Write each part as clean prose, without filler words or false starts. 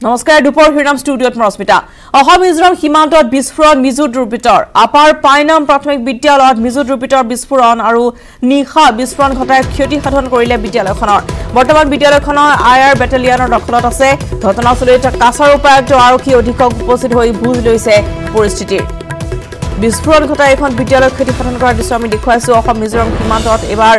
নমস্কাৰ দুপৰ হিৰাম ষ্টুডিঅত মৰস্মিতা অহম মিজোৰাম সীমান্তত বিস্ফোৰণ মিজো দুৰ্বৃত্তৰ আপাৰ পাইনাম প্ৰাথমিক বিদ্যালয়ত মিজো দুৰ্বৃত্তৰ বিস্ফোৰণ আৰু নিশা বিস্ফোৰণ ঘটাই ক্ষতি সাধন কৰিলে বিদ্যালয়খনৰ বৰ্তমান বিদ্যালয়খনৰ আইআৰ বেটেলিয়নৰ দখলত আছে ঘটনাস্থলীত কাছাৰ উপায়ুক্ত আৰক্ষী অধীক্ষক উপস্থিত হৈ বুজ লৈছে পৰিস্থিতিৰ বিস্ফোৰণ ঘটাই এখন বিদ্যালয় ক্ষতি সাধন কৰাৰ দৃশ্য আমি দেখুৱাইছো অহম মিজোৰাম সীমান্তত এবাৰ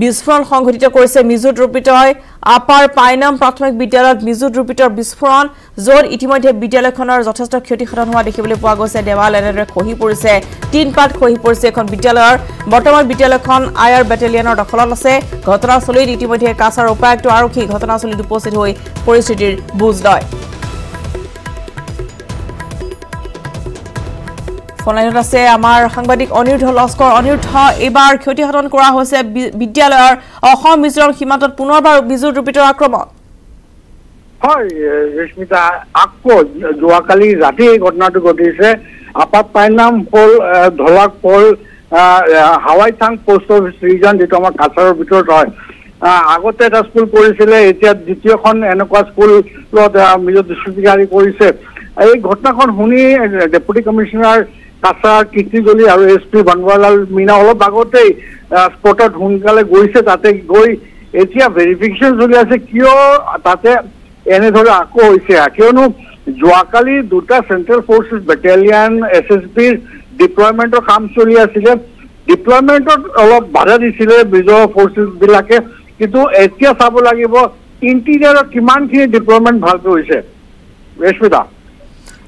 বিস্ফোৰণ সংঘটিত কৰিছে মিজো দুৰ্বৃত্তই আপাৰ পাইনাম প্ৰাথমিক বিদ্যালয়ত মিজো দুৰ্বৃত্তৰ বিস্ফোৰণ য'ত ইতিমধ্যে বিদ্যালয়খনৰ যথেষ্ট ক্ষতি সাধন হোৱা দেখিবলৈ পোৱা গৈছে দেৱাল এনেদৰে খহি পৰিছে তিন পাত খহি পৰিছে এখন বিদ্যালয়ৰ বৰ্তমান বিদ্যালয়খন আইআৰ বেটেলিয়নৰ দখলত আছে ঘটনাস্থলীত ইতিমধ্যে কাছাৰ উপায়ুক্ত আৰক্ষী ঘটনাস্থলীত উপস্থিত হৈ পৰিস্থিতিৰ বুজ লয় ফোনলাইনত আছে আমাৰ সাংবাদিক অনিৰুদ্ধ লস্কৰ অনিৰুদ্ধ এবাৰ ক্ষতি সাধন কৰা হৈছে বিদ্যালয়ৰ অসম মিজোৰাম সীমান্তত পুনৰবাৰ মিজো দুৰ্বৃত্তৰ আক্ৰমণ হয় ৰেশমিতা আকৌ যোৱাকালি ৰাতি এই ঘটনাটো ঘটিছে আপাত পাইনাম পল ধলাক পল হাৱাইথাং পোষ্ট অফিচ ৰিজন যেটো আমাৰ কাছাৰৰ ভিতৰত হয় আগতে এটা স্কুল কৰিছিলে এতিয়া দ্বিতীয়খন এনেকুৱা স্কুলত মিজো দুষ্কৃতিকাৰী কৰিছে এই ঘটনাখন শুনি ডেপুটি কমিশনাৰ কাছাৰ কীৰ্তিজলি আৰু এছপি বনৱালাল মীনা অলপ আগতেই স্পটত সোনকালে গৈছে তাতে গৈ এতিয়া ভেৰিফিকেশ্যন চলি আছে কিয় তাতে এনেদৰে আকৌ হৈছে কিয়নো যোৱাকালি দুটা চেণ্ট্ৰেল ফৰ্চেছ বেটেলিয়ান এছএছবিৰ ডিপ্লয়মেণ্টৰ কাম চলি আছিলে ডিপ্লয়মেণ্টত অলপ বাধা দিছিলে মিজো ফৰ্চেছবিলাকে কিন্তু এতিয়া চাব লাগিব ইণ্টিৰিয়াৰত কিমানখিনি ডিপ্লয়মেণ্ট ভালকৈ হৈছে ৰেশমিতা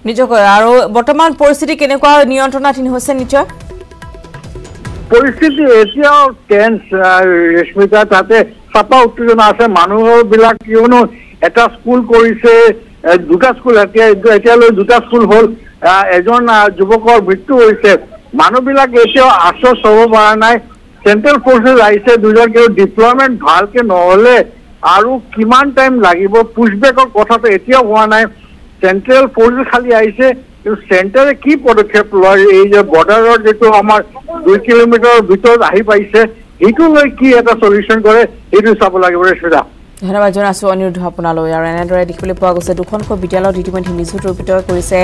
নিশ্চয় আৰু বৰ্তমান পৰিস্থিতি কেনেকুৱা নিয়ন্ত্ৰণাধীন হৈছে নিশ্চয় পৰিস্থিতি এতিয়াও টেন্স ৰেশমিতা তাতে চাপা উত্তেজনা আছে মানুহবিলাক কিয়নো এটা স্কুল কৰিছে দুটা স্কুল এতিয়ালৈ দুটা স্কুল হ'ল এজন যুৱকৰ মৃত্যু হৈছে মানুহবিলাক এতিয়াও আশ্বস্ত হ'ব পৰা নাই চেণ্ট্ৰেল ফৰ্চেছ আহিছে দুজন কিন্তু ডিপ্লয়মেণ্ট ভালকে নহ'লে আৰু কিমান টাইম লাগিব পুছবেকৰ কথাটো এতিয়াও হোৱা নাই চেণ্ট্ৰেল ফৰ্চেছ খালি আহিছে কিন্তু চেণ্টাৰে কি পদক্ষেপ লয় এই যে বৰ্ডাৰৰ যেটো আমাৰ 2 কিলোমিটাৰৰ ভিতৰত আহি পাইছে এইটো লৈ কি এটা সলিউশন কৰে এইটো চাব লাগিব ৰেশমিতা ধন্যবাদ জনাইছো অনিৰুদ্ধ আপোনালৈ আৰু এনেদৰে দেখিবলৈ পোৱা গৈছে দুখনকৈ বিদ্যালয়ত ইতিমধ্যে মিজো দুৰ্বৃত্তই কৰিছে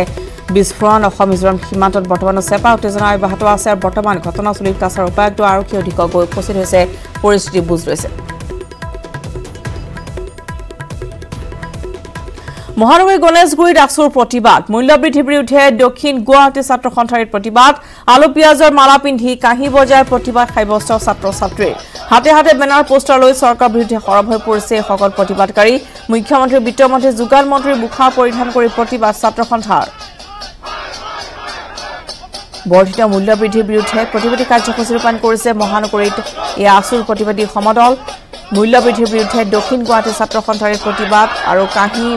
বিস্ফোৰণ অসম মিজোৰাম সীমান্তত বৰ্তমান চেপা উত্তেজনা অব্যাহত আছে আৰু বৰ্তমান ঘটনাস্থলীত কাছাৰ উপায়ুক্ত আৰক্ষী অধীক্ষক গৈ উপস্থিত হৈছে পৰিস্থিতি বুজ লৈছে মহানগৰী গণেশগুৰিত আছুৰ প্ৰতিবাদ মূল্যবৃদ্ধিৰ বিৰুদ্ধে দক্ষিণ গুৱাহাটী ছাত্ৰ সন্থাৰ প্ৰতিবাদ আলু পিয়াজৰ মালা পিন্ধি কাহি বজাৰ প্ৰতিবাদ সাব্যস্ত ছাত্ৰ ছাত্ৰীৰ হাতে হাতে বেনাৰ পোষ্টাৰ লৈ চৰকাৰ বিৰুদ্ধে সৰব হৈ পৰিছে সকল প্ৰতিবাদকাৰী মুখ্যমন্ত্ৰী বিত্তমন্ত্ৰী যোগান মন্ত্ৰীৰ মুখা পৰিধান কৰি প্ৰতিবাদ ছাত্ৰ সন্থাৰ বৰ্ধিত মূল্যবৃদ্ধিৰ বিৰুদ্ধে প্ৰতিবাদী কাৰ্যসূচী ৰূপায়ণ কৰিছে মহানগৰীত এই আছুৰ প্ৰতিবাদী সমদল মূল্যবৃদ্ধিৰ বিৰুদ্ধে দক্ষিণ গুৱাহাটী ছাত্ৰ সন্থাৰ প্ৰতিবাদ আৰু কাহি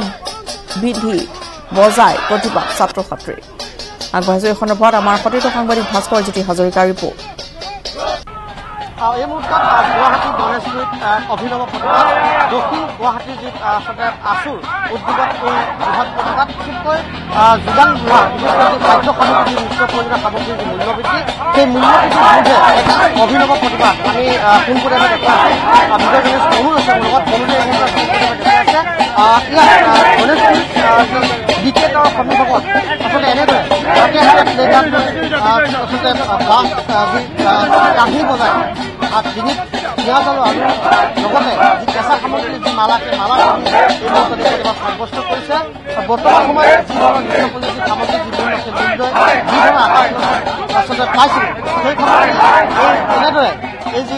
বিধি বজাই প্ৰতিবাদ ছাত্ৰ ছাত্ৰী আগবাঢ়িছে এই সন্দৰ্ভত আমাৰ সতীৰ্থ সাংবাদিক ভাস্কৰ জ্যোতি হাজৰিকাৰ ৰিপৰ্ট এই মুহূৰ্তত গুৱাহাটী গণেশগুৰিত অভিনৱ প্ৰতিবাদ দক্ষিণ গুৱাহাটীৰ যি আচলতে আছুৰ উদ্যোগত এই বৃহৎ প্ৰতিবাদ বিশেষকৈ যোগান ধৰা কাৰ্য সমিতিৰ মুক্ত প্ৰয়োজনীয় সামগ্ৰীৰ যি মূল্যবৃদ্ধি সেই মূল্যবৃদ্ধিৰ বিৰুদ্ধে এক অভিনৱ প্ৰতিবাদ আমি পোনপটীয়াকৈ দেখা আছোঁ বিজয় গণেশ তৰুণ আছে মোৰ লগত তৰুণে এই মুহূৰ্তত দেখা আছে ইয়াত গণেশগুৰিত দ্বিতীয়তাৰ সন্মুখত আচলতে এনেদৰে হাতে হাতে প্লেকাৰ্ড আচলতে বাছ কাঢ়ি বজায় ডিঙিত পিঁয়াজ আৰু আলু লগতে যি কেঁচা সামগ্ৰীৰ যি মালা সেই মালা এই মুহূৰ্তত প্ৰতিবাদ সাব্যস্ত কৰিছে বৰ্তমান সময়ত যি ধৰণৰ নিম্নপল্লীৰ যি সামগ্ৰী যি মূল্য সেই মূল্যই যি ধৰণৰ আকাশ আচলতে পাইছিল সেই সময়ত এনেদৰে এই যি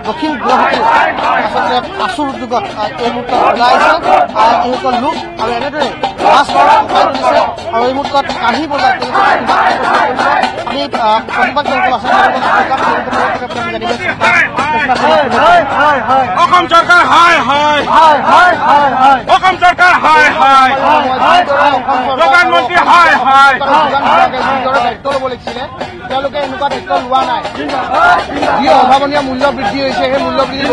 দক্ষিণ গুৱাহাটীৰ আচলতে আছুৰ উদ্যোগত এই মুহূৰ্তত ওলাই আহিছে এইসকল লোক আৰু এনেদৰে বাছ উপাই তুলিছে আৰু এই মুহূৰ্তত কাঢ়ি বজাই আমি সংবাদজনক অসম চৰকাৰ হাই হাই অসম চৰকাৰ হাই হাই প্ৰধানমন্ত্ৰী হাই হাই দায়িত্ব ল'ব লাগিছিলে তেওঁলোকে এনেকুৱা দায়িত্ব লোৱা নাই যি অভাৱনীয় মূল্য বৃদ্ধি হৈছে সেই মূল্য বৃদ্ধি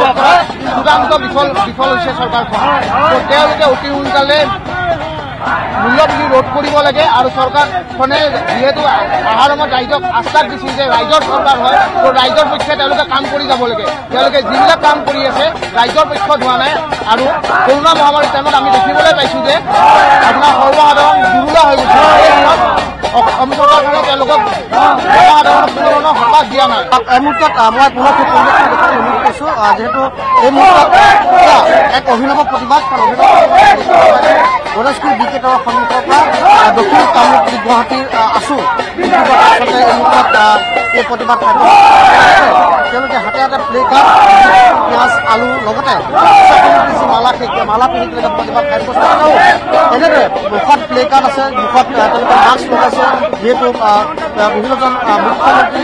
চূড়ান্ত বিফল হৈছে চৰকাৰখন তেওঁলোকে অতি সোনকালে মূল্যবৃদ্ধি ৰোধ কৰিব লাগে আৰু চৰকাৰখনে যিহেতু অহাৰ সময়ত ৰাইজক আশ্বাস দিছিল যে ৰাইজৰ চৰকাৰ হয় তো ৰাইজৰ পক্ষে তেওঁলোকে কাম কৰি যাব লাগে তেওঁলোকে যিবিলাক কাম কৰি আছে ৰাইজৰ পক্ষত হোৱা নাই আৰু কৰোণা মহামাৰীৰ টাইমত আমি দেখিবলৈ পাইছোঁ যে আপোনাৰ সৰ্বসাধাৰণ দুৰ্বল হৈ গৈছে অসম চৰকাৰখনে তেওঁলোকক সৰ্বসাধাৰণ কোনো ধৰণৰ সকাহ দিয়া নাই এই মুহূৰ্তত মই পুনৰ সেই পৰিৱেশটো দেখাবলৈ অনুৰোধ কৰিছোঁ যিহেতু এই মুহূৰ্তত এক অভিনৱ প্ৰতিবাদ গণেশগুৰি বিকেটৰ সন্মুখৰ পৰা দক্ষিণ কামৰূপ গুৱাহাটীৰ আছো আচলতে এই মুহূৰ্তত এই প্ৰতিবাদ তেওঁলোকে হাতে হাতে প্লে কাৰ্ড পিঁয়াজ আলু লগতে মালা পিন্ধি তেওঁলোকে প্ৰতিবাদ কাৰ্যসূচী এনেদৰে মুখত প্লে কাৰ্ড আছে মুখত তেওঁলোকে মাস্ক লগাইছে যিহেতু বিভিন্নজন মুখ্যমন্ত্ৰী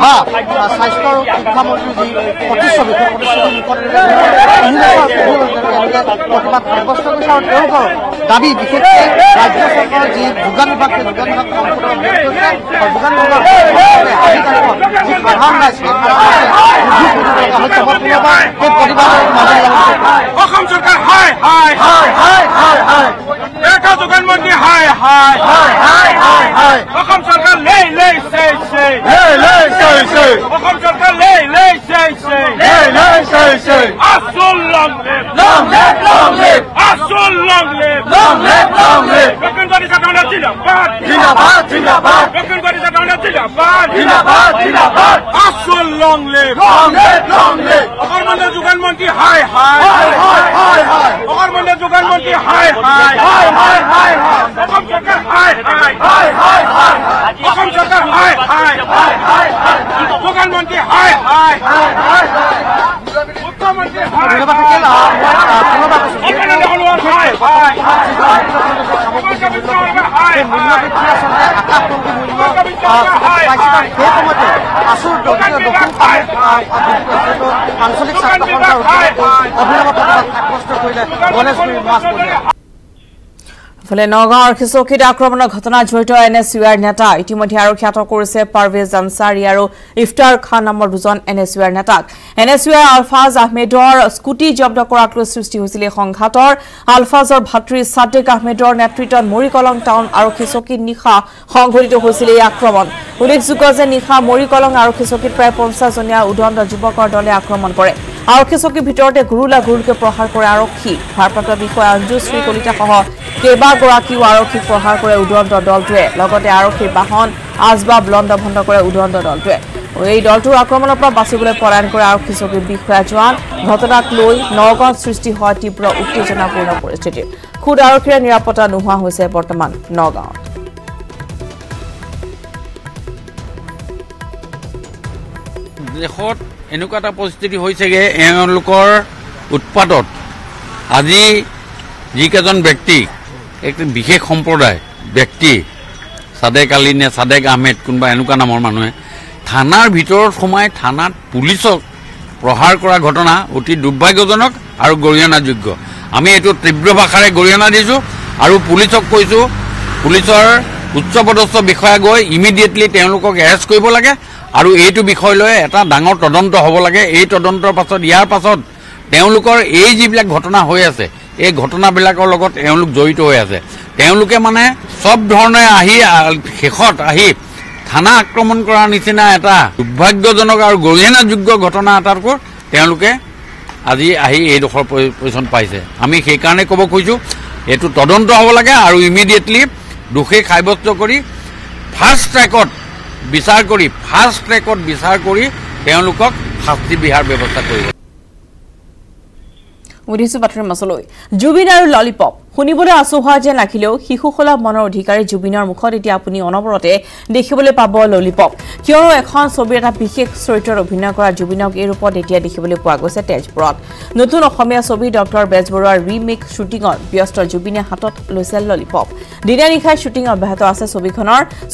হওক বা স্বাস্থ্য আৰু শিক্ষামন্ত্ৰী যি প্ৰতিচ্ছবি সেই প্ৰতিচ্ছবিৰ মুখত প্ৰতিবাদ সাব্যস্ত কৰিছে আৰু তেওঁলোকৰ দাবী বিশেষকৈ ৰাজ্য চৰকাৰৰ যি যোগান বিভাগ সেই যোগান বিভাগ যোগান বিভাগৰ যি সাধাৰণ ৰাইজ সেই প্ৰতিবাদৰ মাজেৰে অসম চৰকাৰ যোগান মন্ত্ৰী অসম চৰকাৰ অসম চৰকাৰ আসল লং লিভ দক্ষিণবাড়ি চাটাউনা জিন্দাবাদ দক্ষিণবাড়ি চাটাউনা জিন্দাবাদ আসল লং লিভ অকর্মণ্য যোগান মন্ত্রী অকর্মণ্য যোগান মন্ত্রী অসম চৰকাৰ অসম চৰকাৰ যোগান মন্ত্ৰী মুখ্যমন্ত্ৰী আঞ্চলিক ছাত্ৰ সন্থাৰ অভিনৱ প্ৰতিবাদ সাব্যস্ত কৰিলে গণেশগুৰি মাছ বজাৰ ফলে নগাঁৱৰ খিচকীত আক্ৰমণৰ ঘটনা জড়িত এনএছইউৰ নেতা ইতিমধ্যে আৰক্ষী আটক কৰিছে পাৰভেজ আনসাৰী আৰু ইফতাৰ খান নামৰ দুজন এনএছইউৰ নেতাক এনএছইউৰ আলফাজ আহমেদৰ স্কুটি জব্দ কৰাক লৈ সৃষ্টি হৈছিল এই সংঘাতৰ আলফাজৰ ভাতৃ সাদেক আহমেদৰ নেতৃত্বত মৰিকলং টাউন আৰক্ষী চকীত নিশা সংঘটিত হৈছিল এই আক্ৰমণ উল্লেখযোগ্য যে নিশা মৰিকলং আৰক্ষী চকীত প্ৰায় 50জনীয়া উদণ্ড যুৱকৰ দলে আক্ৰমণ কৰে আৰক্ষী চকীৰ ভিতৰতে গুৰুকে প্ৰহাৰ কৰে আৰক্ষী ভাৰপ্ৰাপ্ত বিষয়া অঞ্জুশ্ৰী কলিতা সহ কেইবাগৰাকীও আৰক্ষীক প্ৰহাৰ কৰে উদণ্ড দলটোৱে লগতে আৰক্ষীৰ বাহন আজবাব লণ্ডভণ্ড কৰে উদণ্ড দলটোৱে এই দলটোৰ আক্ৰমণৰ পৰা বাচিবলৈ পলায়ন কৰে আৰক্ষী চকীৰ বিষয়া জোৱান ঘটনাক লৈ নগাঁৱত সৃষ্টি হোৱা তীব্ৰ উত্তেজনাপূৰ্ণ পৰিস্থিতি খুদ আৰক্ষীৰ নিৰাপত্তা নোহোৱা হৈছে বৰ্তমান নগাঁৱত দেশত এনেকুৱা এটা পৰিস্থিতি হৈছেগে এওঁলোকৰ উৎপাদত আজি যিকেইজন ব্যক্তি এক বিশেষ সম্প্ৰদায় ব্যক্তি সাদেক আলী নে সাদেক আহমেদ কোনোবা এনেকুৱা নামৰ মানুহে থানাৰ ভিতৰত সোমাই থানাত পুলিচক প্ৰহাৰ কৰা ঘটনা অতি দুৰ্ভাগ্যজনক আৰু গৰিহণাযোগ্য আমি এইটো তীব্ৰ ভাষাৰে গৰিহণা দিছোঁ আৰু পুলিচক কৈছোঁ পুলিচৰ উচ্চপদস্থ বিষয়া গৈ ইমিডিয়েটলি তেওঁলোকক এৰেষ্ট কৰিব লাগে আৰু এইটো বিষয় লৈ এটা ডাঙৰ তদন্ত হ'ব লাগে এই তদন্তৰ পাছত ইয়াৰ পাছত তেওঁলোকৰ এই যিবিলাক ঘটনা হৈ আছে এই ঘটনাবিলাকৰ লগত তেওঁলোক জড়িত হৈ আছে তেওঁলোকে মানে সব ধৰণে আহি শেষত আহি থানা আক্ৰমণ কৰাৰ নিচিনা এটা দুৰ্ভাগ্যজনক আৰু গৰিহণাযোগ্য ঘটনা এটাকৈ তেওঁলোকে আজি আহি এইডোখৰ পজিশ্যন পাইছে আমি সেইকাৰণে ক'ব খুজিছোঁ এইটো তদন্ত হ'ব লাগে আৰু ইমিডিয়েটলি দোষী সাব্যস্ত কৰি ফাষ্ট ট্ৰেকত বিচাৰ কৰি তেওঁলোকক শাস্তি বিহাৰ ব্যৱস্থা কৰিব উদিছো বাতৰি মাছলৈ জুবিন আৰু ললিপপ শুনিবলৈ আচুহা যেন লাগিলেও শিশুসুলভ মনৰ অধিকাৰী জুবিনৰ মুখত এতিয়া আপুনি অনবৰতে দেখিবলৈ পাব ললিপপ কিয়নো এখন ছবিৰ এটা বিশেষ চৰিত্ৰত অভিনয় কৰা জুবিনক এই ৰূপত এতিয়া দেখিবলৈ পোৱা গৈছে তেজপুৰত নতুন অসমীয়া ছবি ডক্টৰ বেজবৰুৱাৰ ৰিমেক শ্বুটিঙত ব্যস্ত জুবিনে হাতত লৈছে ললিপপ দিনে নিশাই শ্বুটিং অব্যাহত আছে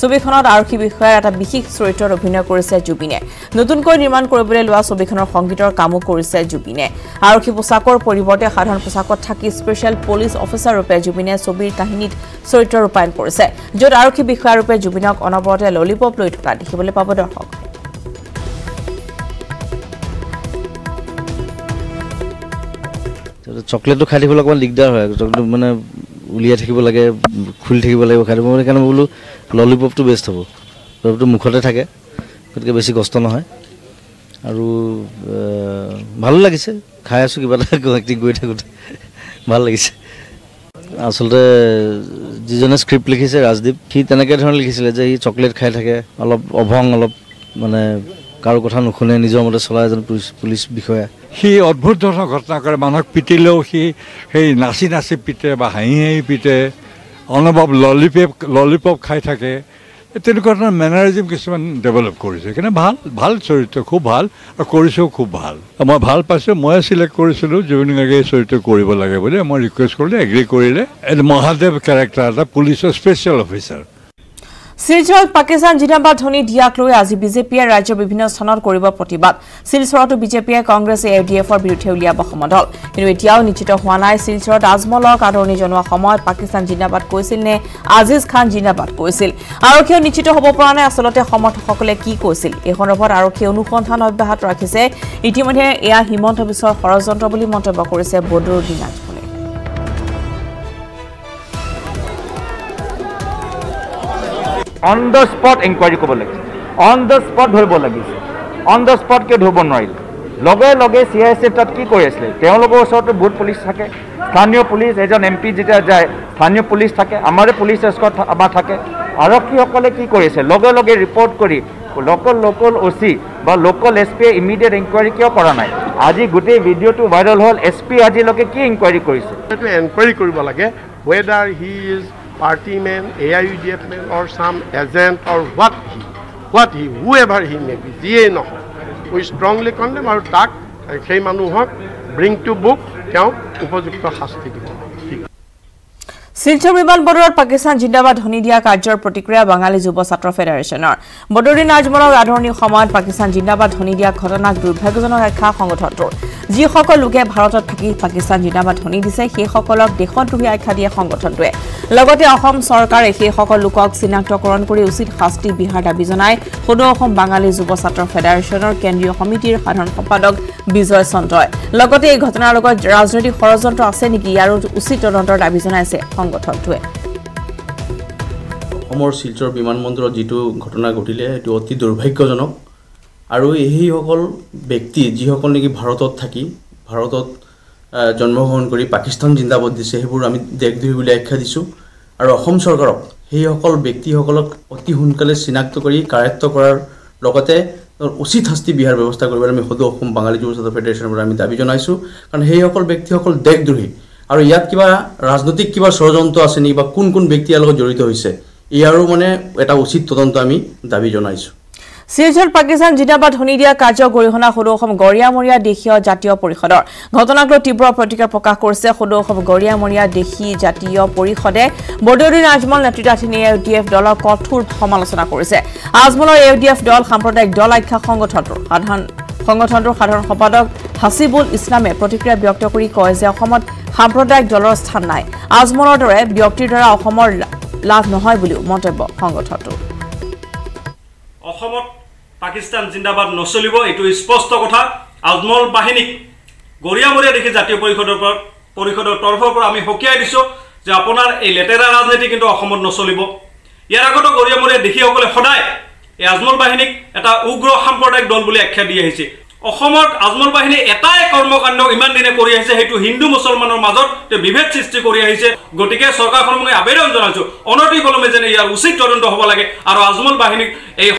ছবিখনত আৰক্ষী বিষয়াৰ এটা বিশেষ চৰিত্ৰত অভিনয় কৰিছে জুবিনে নতুনকৈ নিৰ্মাণ কৰিবলৈ লোৱা ছবিখনৰ সংগীতৰ কামো কৰিছে জুবিনে আৰক্ষী পোছাকৰ পৰিৱৰ্তে সাধাৰণ পোছাকত থাকি স্পেচিয়েল পুলিচ অফিচাৰ ৰূপে জুবিনে ছবিৰ কাহিনীত চৰিত্ৰ ৰূপায়ণ কৰিছে য'ত আৰক্ষী বিষয়া ৰূপে জুবিনক অনবৰতে ললিপপ লৈ থকা দেখিবলৈ পাব দৰ্শক চকলেটটো খাই থাকিবলৈ অকণমান দিগদাৰ হয় মানে উলিয়াই থাকিব লাগে খুলি থাকিব লাগিব খাই মই সেইকাৰণে বোলো ললিপপটো বেষ্ট হ'ব ললিপপটো মুখতে থাকে গতিকে বেছি কষ্ট নহয় আৰু ভালো লাগিছে খাই আছোঁ কিবা এটা এক্টিং কৰি থাকোঁতে ভাল লাগিছে আচলতে যিজনে স্ক্ৰিপ্ট লিখিছে ৰাজদীপ সি তেনেকৈ ধৰণে লিখিছিলে যে সি চকলেট খাই থাকে অলপ অভং অলপ মানে কাৰো কথা নুশুনে নিজৰ মতে চলা এজন পুলিচ বিষয়া সি অদ্ভুত ধৰণৰ ঘটনা কৰে মানুহক পিটিলেও সি সেই নাচি নাচি পিটে বা হাঁহি হাঁহি পিটে অনবব ললিপপ খাই থাকে তেনেকুৱা ধৰণৰ মেনাৰিজিম কিছুমান ডেভেলপ কৰিছে সেইকাৰণে ভাল চৰিত্ৰ খুব ভাল আৰু কৰিছেও খুব ভাল মই ভাল পাইছোঁ ময়ে চিলেক্ট কৰিছিলোঁ জুবিন গাৰ্গে এই চৰিত্ৰ কৰিব লাগে বুলি মই ৰিকুৱেষ্ট কৰিলোঁ এগ্ৰী কৰিলে মহাদেৱ কেৰেক্টাৰ এটা পুলিচৰ স্পেচিয়েল অফিচাৰ শিলচৰত পাকিস্তান জিন্দাবাদ ধ্বনি দিয়াক লৈ আজি বিজেপিয়ে ৰাজ্যৰ বিভিন্ন স্থানত কৰিব প্ৰতিবাদ শিলচৰতো বিজেপিয়ে কংগ্ৰেছ এডিএফৰ বিৰুদ্ধে উলিয়াব সমদল কিন্তু এতিয়াও নিশ্চিত হোৱা নাই শিলচৰত আজমলক আদৰণি জনোৱা সময়ত পাকিস্তান জিন্দাবাদ কৈছিল নে আজিজ খান জিন্দাবাদ কৈছিল আৰক্ষীয়ে নিশ্চিত হ'ব পৰা নাই আচলতে সমৰ্থকসকলে কি কৈছিল এই সন্দৰ্ভত আৰক্ষীয়ে অনুসন্ধান অব্যাহত ৰাখিছে ইতিমধ্যে এয়া হিমন্ত বিশ্বৰ ষড়যন্ত্ৰ বুলি মন্তব্য কৰিছে বদৰুদ্দিন আজমলে অন দ্য স্পট এনকুৱাৰী কৰিব লাগিছে অন দ্য স্পট ধৰিব লাগিছে অন দ্য স্পট কিয় ধৰিব নোৱাৰিলে লগে লগে CISF তাত কি কৰি আছিলে তেওঁলোকৰ ওচৰতো বহুত পুলিচ থাকে স্থানীয় পুলিচ এজন MP যেতিয়া যায় স্থানীয় পুলিচ থাকে আমাৰে পুলিচ এস্কৰ্ট আমাৰ থাকে আৰক্ষীসকলে কি কৰিছে লগে লগে ৰিপৰ্ট কৰি লোকেল OC বা লোকেল SP ইমিডিয়েট এনকুৱাৰী কিয় কৰা নাই আজি গোটেই ভিডিঅ'টো ভাইৰেল হ'ল SP আজিলৈকে কি এনকুৱাৰী কৰিছে এনকুৱাৰী কৰিব লাগে whether he is party man, AIUDF man, or some agent, or what he, whoever he may be, যিয়ে নহয় we strongly condemn আৰু তাক সেই মানুহক bring to book তেওঁ উপযুক্ত শাস্তি দিব শিলচৰ বিমান বন্দৰত পাকিস্তান জিন্দাবাদ ধ্বনি দিয়া কাৰ্যৰ প্ৰতিক্ৰিয়া বাঙালী যুৱ ছাত্ৰ ফেডাৰেশ্যনৰ বদৰুদ্দিন আজমলক আদৰণিৰ সময়ত পাকিস্তান জিন্দাবাদ ধ্বনি দিয়া ঘটনাক দুৰ্ভাগ্যজনক আখ্যা সংগঠনটোৰ যিসকল লোকে ভাৰতত থাকি পাকিস্তান জিন্দাবাদ ধ্বনি দিছে সেইসকলক দেশদ্ৰোহী আখ্যা দিয়ে সংগঠনটোৱে লগতে অসম চৰকাৰে সেইসকল লোকক চিনাক্তকৰণ কৰি উচিত শাস্তি বিহাৰ দাবী জনাই সদৌ অসম বাঙালী যুৱ ছাত্ৰ ফেডাৰেশ্যনৰ কেন্দ্ৰীয় সমিতিৰ সাধাৰণ সম্পাদক বিজয় চন্দ্ৰই লগতে এই ঘটনাৰ লগত ৰাজনৈতিক ষড়যন্ত্ৰ আছে নেকি আৰু উচিত তদন্তৰ দাবী জনাইছে সংগঠনটোৱে অসমৰ শিলচৰ বিমানবন্দৰত যিটো ঘটনা ঘটিলে সেইটো অতি দুৰ্ভাগ্যজনক আৰু এইসকল ব্যক্তি যিসকল নেকি ভাৰতত থাকি ভাৰতত জন্মগ্ৰহণ কৰি পাকিস্তান জিন্দাবাদ দিছে সেইবোৰ আমি দেশদ্ৰোহী বুলি আখ্যা দিছোঁ আৰু অসম চৰকাৰক সেইসকল ব্যক্তিসকলক অতি সোনকালে চিনাক্ত কৰি কাৰেক্ট কৰাৰ লগতে উচিত শাস্তি বিহাৰ ব্যৱস্থা কৰিবলৈ আমি সদৌ অসম বাঙালী যুৱ ছাত্ৰ ফেডাৰেশ্যনৰ পৰা আমি দাবী জনাইছোঁ কাৰণ সেইসকল ব্যক্তিসকল দেশদ্ৰোহী আৰু ইয়াত কিবা ৰাজনৈতিক কিবা ষড়যন্ত্ৰ আছে নেকি বা কোন কোন ব্যক্তি ইয়াৰ লগত জড়িত হৈছে ইয়াৰো মানে এটা উচিত তদন্ত আমি দাবী জনাইছোঁ শিলচৰ পাকিস্তান জিন্দাবাদ ধ্বনি দিয়া কাৰ্য গৰিহণা সদৌ অসম গৰিয়ামৰীয়া দেশীয় জাতীয় পৰিষদৰ ঘটনাক লৈ তীব্ৰ প্ৰতিক্ৰিয়া প্ৰকাশ কৰিছে সদৌ অসম গৰিয়ামৰীয়া দেশী জাতীয় পৰিষদে বদৰুদ্দিন আজমল নেতৃত্বাধীন AUDF দলক কঠোৰ সমালোচনা কৰিছে আজমলৰ AUDF দল সাম্প্ৰদায়িক দল আখ্যা সংগঠনটোৰ সাধাৰণ সম্পাদক হাসিবুল ইছলামে প্ৰতিক্ৰিয়া ব্যক্ত কৰি কয় যে অসমত সাম্প্ৰদায়িক দলৰ স্থান নাই আজমলৰ দৰে ব্যক্তিৰ দ্বাৰা অসমৰ লাভ নহয় বুলিও মন্তব্য সংগঠনটোৰ অসমত পাকিস্তান জিন্দাবাদ নচলিব এটো স্পষ্ট কথা আজমল বাহিনীক গৰিয়ামৰীয়া দেখি জাতীয় পৰিষদৰ তৰফৰ পৰা আমি হকিয়াই দিছো যে আপোনাৰ এই লেটেৰা ৰাজনীতি কিন্তু অসমত নচলিব ইয়াৰ আগত গৰিয়ামৰীয়া দেখিসকলে সদায় এই আজমল বাহিনীক এটা উগ্ৰ সাম্প্ৰদায়িক দল বুলি আখ্যা দি আহিছে অসমত আজমল বাহিনী এটাই কৰ্মকাণ্ড ইমান দিনে কৰি আহিছে হেতু হিন্দু মুছলমানৰ মাজত বিভেদ সৃষ্টি কৰি আহিছে গতিকে চৰকাৰখনক আবেদন জনাইছো অনতি পলমে যেনে ইয়াৰ উচিত তদন্ত হ'ব লাগে আৰু আজমল বাহিনীক এই